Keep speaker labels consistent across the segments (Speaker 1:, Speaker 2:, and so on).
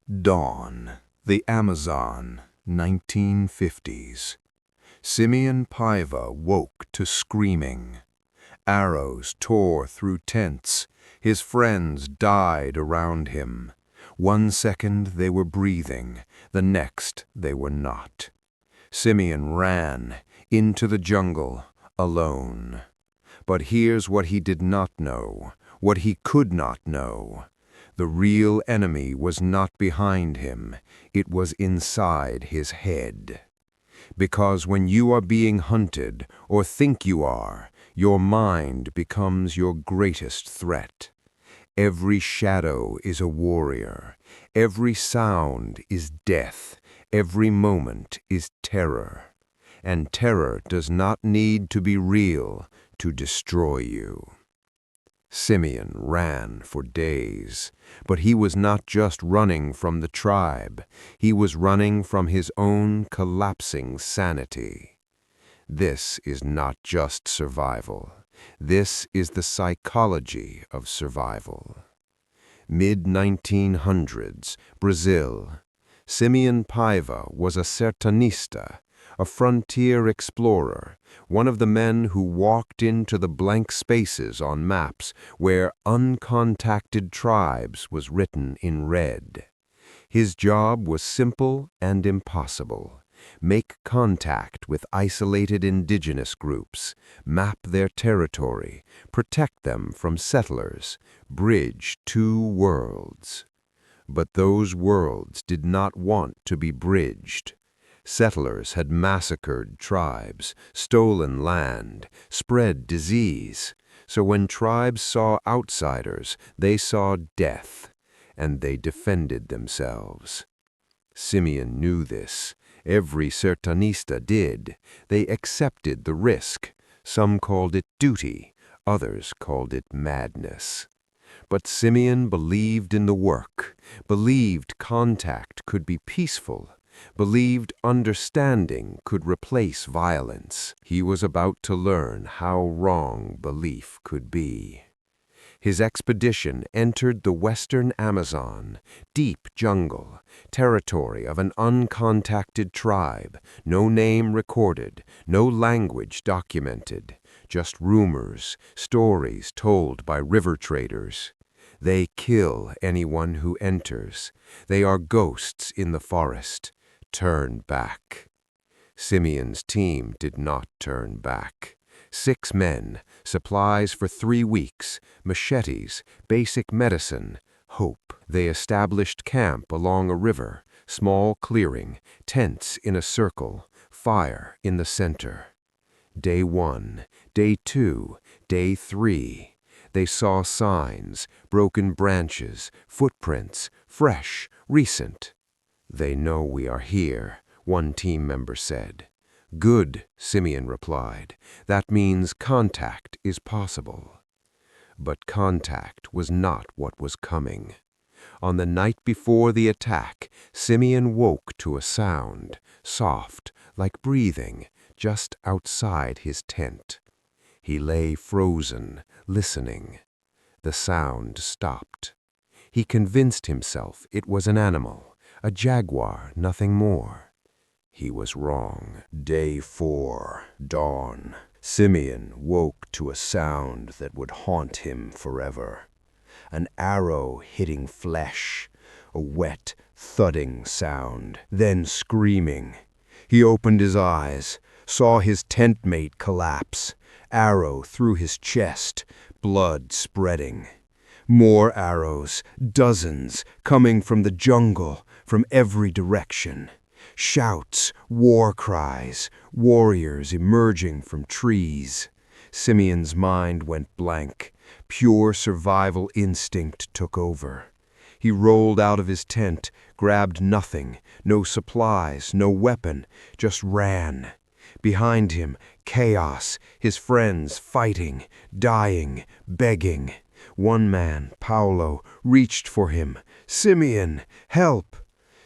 Speaker 1: Dawn, the Amazon, 1950s. Simeon Paiva woke to screaming. Arrows tore through tents. His friends died around him. 1 second they were breathing, the next they were not. Simeon ran into the jungle alone. But here's what he did not know, what he could not know. The real enemy was not behind him, it was inside his head. Because when you are being hunted, or think you are, your mind becomes your greatest threat. Every shadow is a warrior, every sound is death, every moment is terror. And terror does not need to be real to destroy you. Simeon ran for days, but he was not just running from the tribe, he was running from his own collapsing sanity. This is not just survival. This is the psychology of survival. Mid-1900s, Brazil. Simeon Paiva was a sertanista, a frontier explorer, one of the men who walked into the blank spaces on maps where uncontacted tribes was written in red. His job was simple and impossible. Make contact with isolated indigenous groups, map their territory, protect them from settlers, bridge two worlds. But those worlds did not want to be bridged. Settlers had massacred tribes, stolen land, spread disease. So when tribes saw outsiders, they saw death, and they defended themselves. Simeon knew this. Every sertanista did. They accepted the risk. Some called it duty, others called it madness. But Simeon believed in the work, believed contact could be peaceful, believed understanding could replace violence. He was about to learn how wrong belief could be. His expedition entered the western Amazon, deep jungle, territory of an uncontacted tribe, no name recorded, no language documented, just rumors, stories told by river traders. They kill anyone who enters. They are ghosts in the forest. Turn back. Simeon's team did not turn back. 6 men, supplies for 3 weeks, machetes, basic medicine, hope. They established camp along a river, small clearing, tents in a circle, fire in the center. Day 1, day 2, day 3. They saw signs, broken branches, footprints, fresh, recent. "They know we are here," one team member said. "Good," Simeon replied. "That means contact is possible." But contact was not what was coming. On the night before the attack, Simeon woke to a sound, soft, like breathing, just outside his tent. He lay frozen, listening. The sound stopped. He convinced himself it was an animal, a jaguar, nothing more. He was wrong. Day 4, dawn. Simeon woke to a sound that would haunt him forever. An arrow hitting flesh, a wet, thudding sound, then screaming. He opened his eyes, saw his tent mate collapse, arrow through his chest, blood spreading. More arrows, dozens, coming from the jungle, from every direction. Shouts, war cries, warriors emerging from trees. Simeon's mind went blank. Pure survival instinct took over. He rolled out of his tent, grabbed nothing, no supplies, no weapon, just ran. Behind him, chaos, his friends fighting, dying, begging. One man, Paulo, reached for him. "Simeon, help!"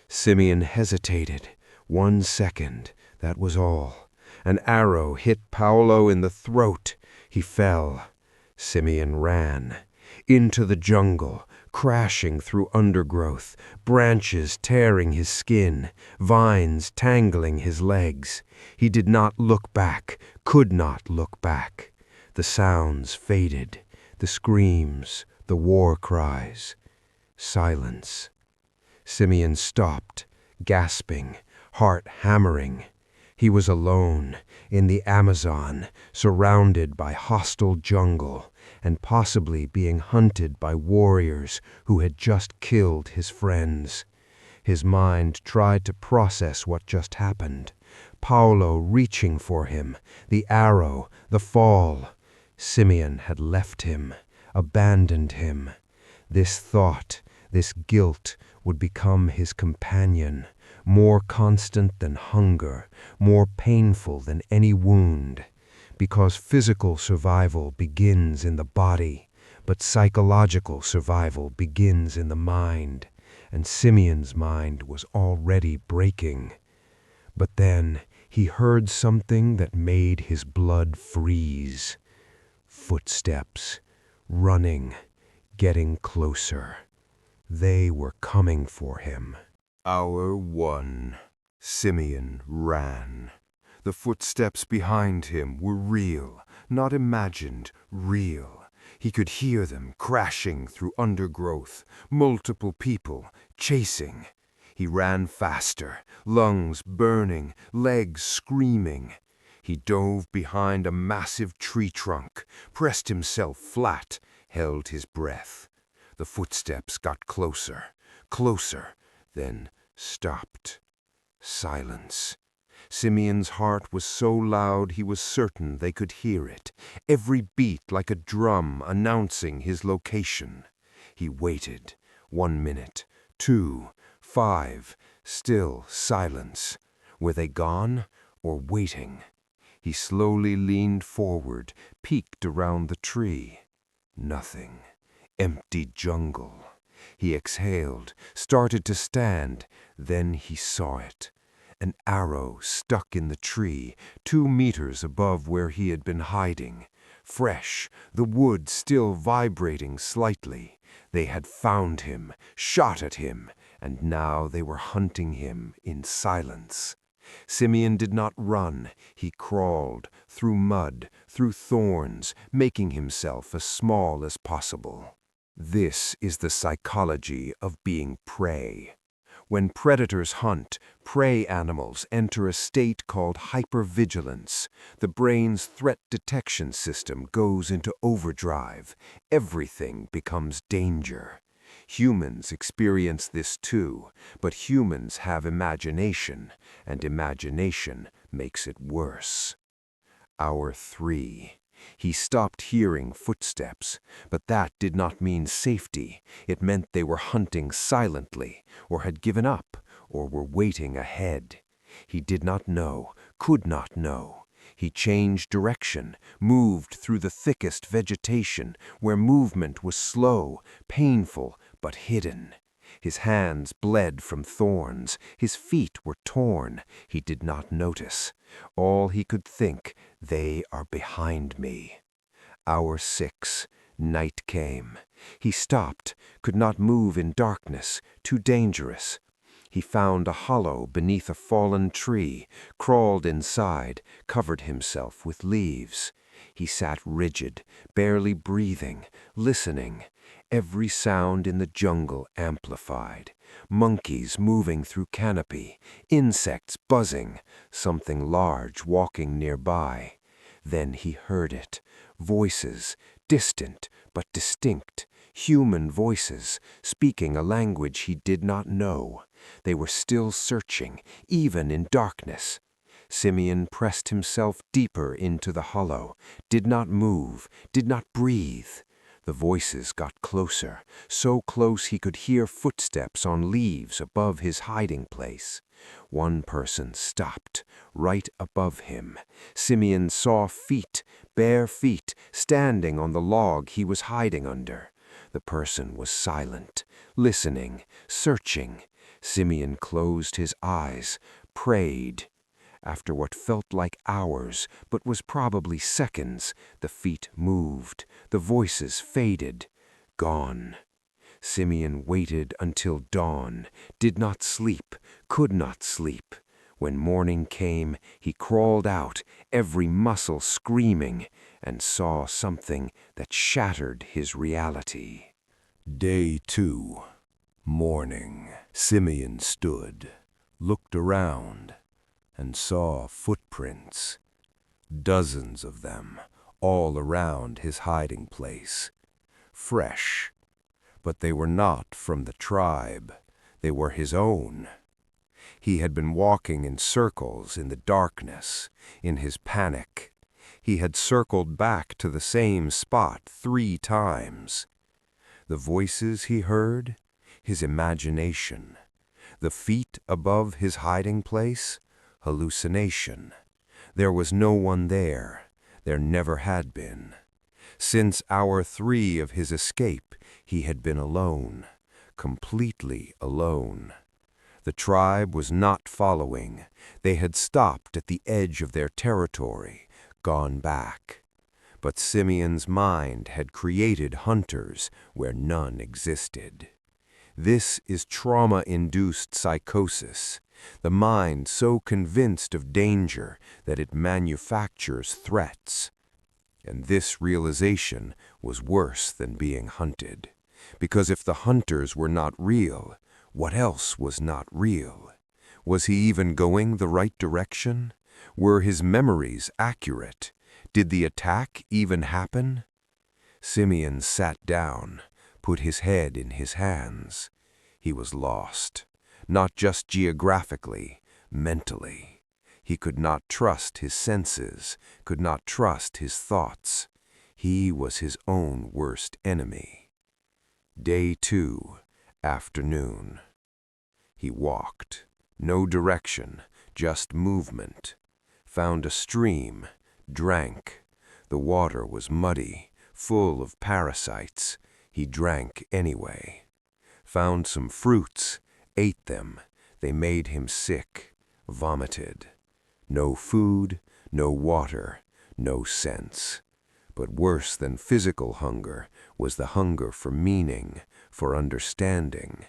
Speaker 1: Simeon hesitated. 1 second, that was all. An arrow hit Paulo in the throat. He fell. Simeon ran. Into the jungle, crashing through undergrowth, branches tearing his skin, vines tangling his legs. He did not look back, could not look back. The sounds faded, the screams, the war cries. Silence. Simeon stopped, gasping, heart hammering. He was alone, in the Amazon, surrounded by hostile jungle, and possibly being hunted by warriors who had just killed his friends. His mind tried to process what just happened. Paolo reaching for him, the arrow, the fall. Simeon had left him, abandoned him. This thought, this guilt, would become his companion, more constant than hunger, more painful than any wound. Because physical survival begins in the body, but psychological survival begins in the mind, and Simeon's mind was already breaking. But then he heard something that made his blood freeze. Footsteps, running, getting closer. They were coming for him.
Speaker 2: Hour 1. Simeon ran. The footsteps behind him were real, not imagined, real. He could hear them crashing through undergrowth, multiple people chasing. He ran faster, lungs burning, legs screaming. He dove behind a massive tree trunk, pressed himself flat, held his breath. The footsteps got closer, closer, then stopped. Silence. Simeon's heart was so loud he was certain they could hear it, every beat like a drum announcing his location. He waited. 1 minute, 2, 5, still silence. Were they gone or waiting? He slowly leaned forward, peeked around the tree. Nothing. Empty jungle. He exhaled, started to stand, then he saw it. An arrow stuck in the tree, 2 meters above where he had been hiding. Fresh, the wood still vibrating slightly. They had found him, shot at him, and now they were hunting him in silence. Simeon did not run. He crawled, through mud, through thorns, making himself as small as possible. This is the psychology of being prey. When predators hunt, prey animals enter a state called hypervigilance. The brain's threat detection system goes into overdrive. Everything becomes danger. Humans experience this too, but humans have imagination, and imagination makes it worse. Hour 3. He stopped hearing footsteps, but that did not mean safety. It meant they were hunting silently, or had given up, or were waiting ahead. He did not know, could not know. He changed direction, moved through the thickest vegetation, where movement was slow, painful, but hidden. His hands bled from thorns, his feet were torn. He did not notice. All he could think, they are behind me. Hour 6. Night came. He stopped, could not move in darkness, too dangerous. He found a hollow beneath a fallen tree, crawled inside, covered himself with leaves. He sat rigid, barely breathing, listening. Every sound in the jungle amplified. Monkeys moving through canopy, insects buzzing, something large walking nearby. Then he heard it. Voices, distant but distinct, human voices, speaking a language he did not know. They were still searching, even in darkness. Simeon pressed himself deeper into the hollow, did not move, did not breathe. The voices got closer, so close he could hear footsteps on leaves above his hiding place. One person stopped, right above him. Simeon saw feet, bare feet, standing on the log he was hiding under. The person was silent, listening, searching. Simeon closed his eyes, prayed. After what felt like hours, but was probably seconds, the feet moved, the voices faded, gone.
Speaker 1: Simeon waited until dawn, did not sleep, could not sleep. When morning came, he crawled out, every muscle screaming, and saw something that shattered his reality.
Speaker 2: Day 2. Morning. Simeon stood, looked around, and saw footprints. Dozens of them, all around his hiding place. Fresh. But they were not from the tribe. They were his own. He had been walking in circles in the darkness, in his panic. He had circled back to the same spot 3 times. The voices he heard, his imagination. The feet above his hiding place, hallucination. There was no one there. There never had been. Since hour 3 of his escape, he had been alone, completely alone. The tribe was not following. They had stopped at the edge of their territory, gone back. But Simeon's mind had created hunters where none existed. This is trauma-induced psychosis, the mind so convinced of danger that it manufactures threats. And this realization was worse than being hunted, because if the hunters were not real, what else was not real? Was he even going the right direction? Were his memories accurate? Did the attack even happen? Simeon sat down, put his head in his hands. He was lost, not just geographically, mentally. He could not trust his senses, could not trust his thoughts. He was his own worst enemy. Day 2, afternoon. He walked. No direction, just movement. Found a stream, drank. The water was muddy, full of parasites. He drank anyway. Found some fruits, ate them. They made him sick, vomited. No food, no water, no sense. But worse than physical hunger was the hunger for meaning, for understanding.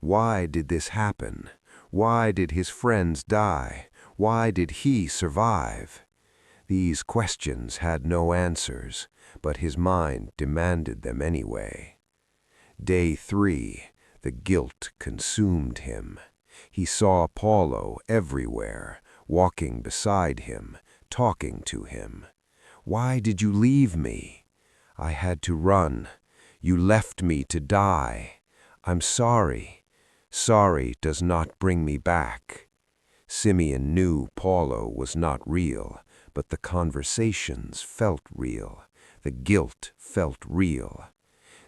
Speaker 2: Why did this happen? Why did his friends die? Why did he survive? These questions had no answers, but his mind demanded them anyway. Day 3, the guilt consumed him. He saw Paulo everywhere, walking beside him, talking to him. Why did you leave me? I had to run. You left me to die. I'm sorry. Sorry does not bring me back. Simeon knew Paulo was not real, but the conversations felt real. The guilt felt real.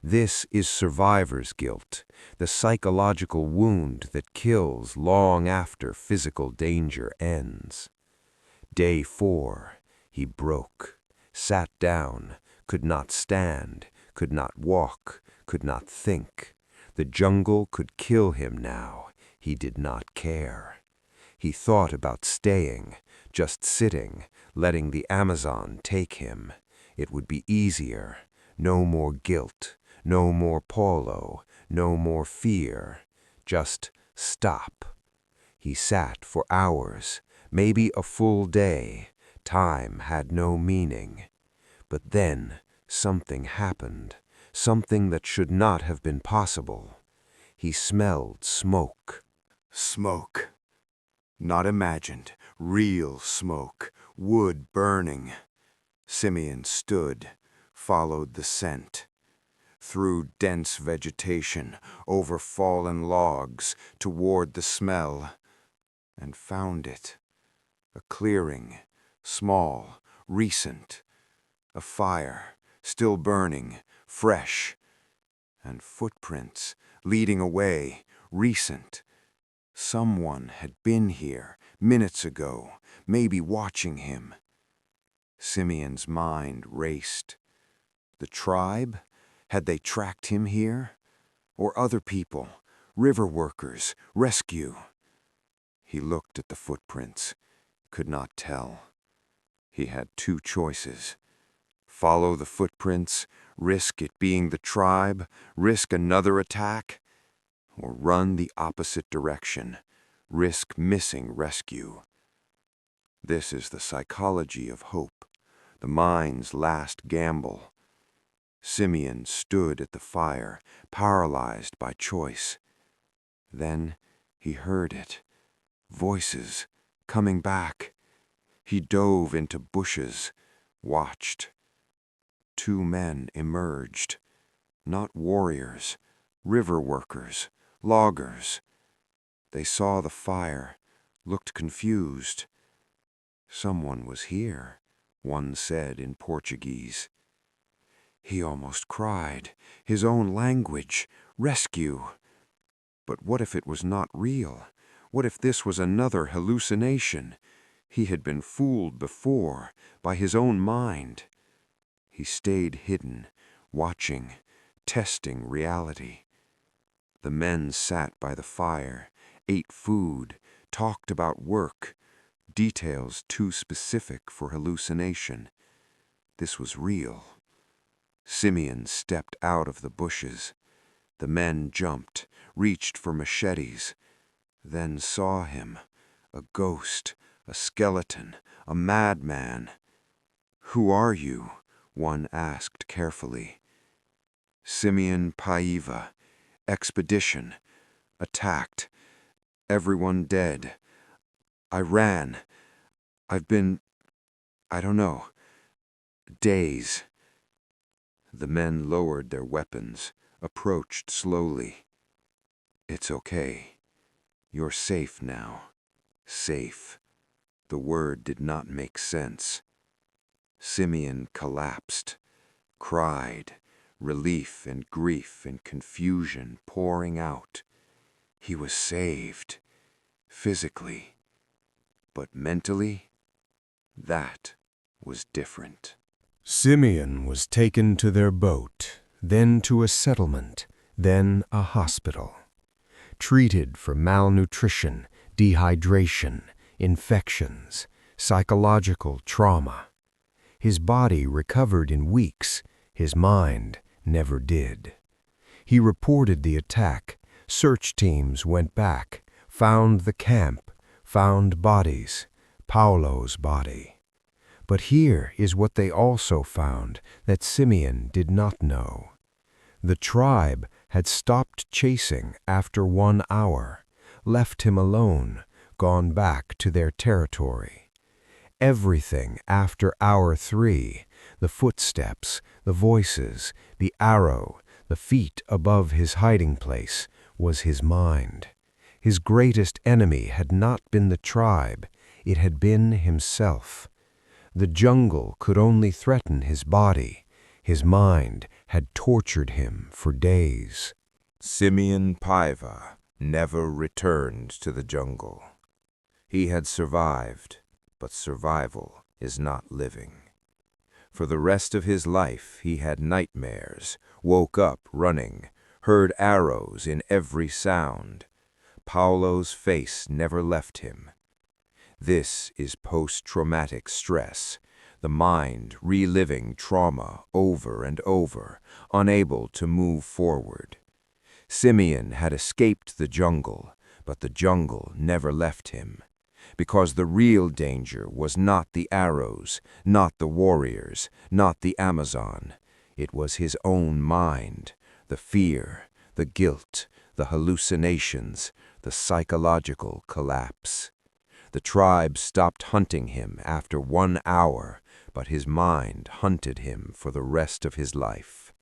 Speaker 2: This is survivor's guilt, the psychological wound that kills long after physical danger ends. Day 4, he broke, sat down, could not stand, could not walk, could not think. The jungle could kill him now. He did not care. He thought about staying, just sitting, letting the Amazon take him. It would be easier. No more guilt, no more Paulo, no more fear. Just stop. He sat for hours, maybe a full day. Time had no meaning. But then something happened, something that should not have been possible. He smelled smoke. Smoke. Not imagined, real smoke, wood burning. Simeon stood, followed the scent. Through dense vegetation, over fallen logs, toward the smell, and found it. A clearing, small, recent. A fire, still burning, fresh. And footprints, leading away, recent. Someone had been here, minutes ago, maybe watching him. Simeon's mind raced. The tribe? Had they tracked him here? Or other people, river workers, rescue? He looked at the footprints, could not tell. He had 2 choices. Follow the footprints, risk it being the tribe, risk another attack, or run the opposite direction, risk missing rescue. This is the psychology of hope, the mind's last gamble. Simeon stood at the fire, paralyzed by choice. Then he heard it. Voices coming back. He dove into bushes, watched. 2 men emerged. Not warriors, river workers, loggers. They saw the fire, looked confused. Someone was here, one said in Portuguese. He almost cried, his own language, rescue. But what if it was not real? What if this was another hallucination? He had been fooled before, by his own mind. He stayed hidden, watching, testing reality. The men sat by the fire, ate food, talked about work, details too specific for hallucination. This was real. Simeon stepped out of the bushes. The men jumped, reached for machetes, then saw him, a ghost, a skeleton, a madman. "Who are you?" one asked carefully. "Simeon Paiva, expedition, attacked, everyone dead. I ran. I've been, I don't know, days." The men lowered their weapons, approached slowly. "It's okay. You're safe now. Safe." The word did not make sense. Simeon collapsed, cried, relief and grief and confusion pouring out. He was saved, physically, but mentally, that was different.
Speaker 1: Simeon was taken to their boat, then to a settlement, then a hospital. Treated for malnutrition, dehydration, infections, psychological trauma. His body recovered in weeks, his mind never did. He reported the attack, search teams went back, found the camp, found bodies, Paulo's body. But here is what they also found that Simeon did not know. The tribe had stopped chasing after 1 hour, left him alone, gone back to their territory. Everything after hour 3, the footsteps, the voices, the arrow, the feet above his hiding place, was his mind. His greatest enemy had not been the tribe, it had been himself. The jungle could only threaten his body. His mind had tortured him for days.
Speaker 2: Simeon Paiva never returned to the jungle. He had survived, but survival is not living. For the rest of his life he had nightmares, woke up running, heard arrows in every sound. Paulo's face never left him. This is post-traumatic stress, the mind reliving trauma over and over, unable to move forward. Simeon had escaped the jungle, but the jungle never left him, because the real danger was not the arrows, not the warriors, not the Amazon. It was his own mind, the fear, the guilt, the hallucinations, the psychological collapse. The tribe stopped hunting him after 1 hour, but his mind hunted him for the rest of his life.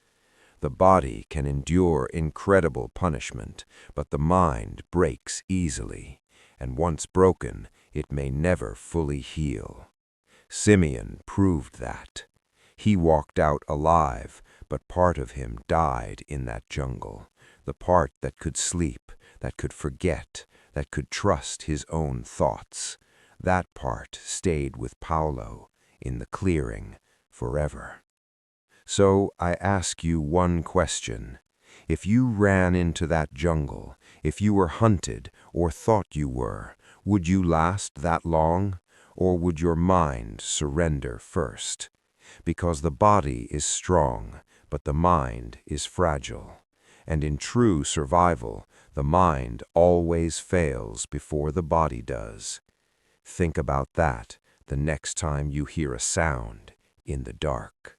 Speaker 2: The body can endure incredible punishment, but the mind breaks easily, and once broken, it may never fully heal. Simeon proved that. He walked out alive, but part of him died in that jungle, the part that could sleep, that could forget, that could trust his own thoughts. That part stayed with Paulo in the clearing forever. So I ask you one question. If you ran into that jungle, if you were hunted or thought you were, would you last that long? Or would your mind surrender first?
Speaker 1: because the body is strong, but the mind is fragile. And in true survival, the mind always fails before the body does. Think about that the next time you hear a sound in the dark.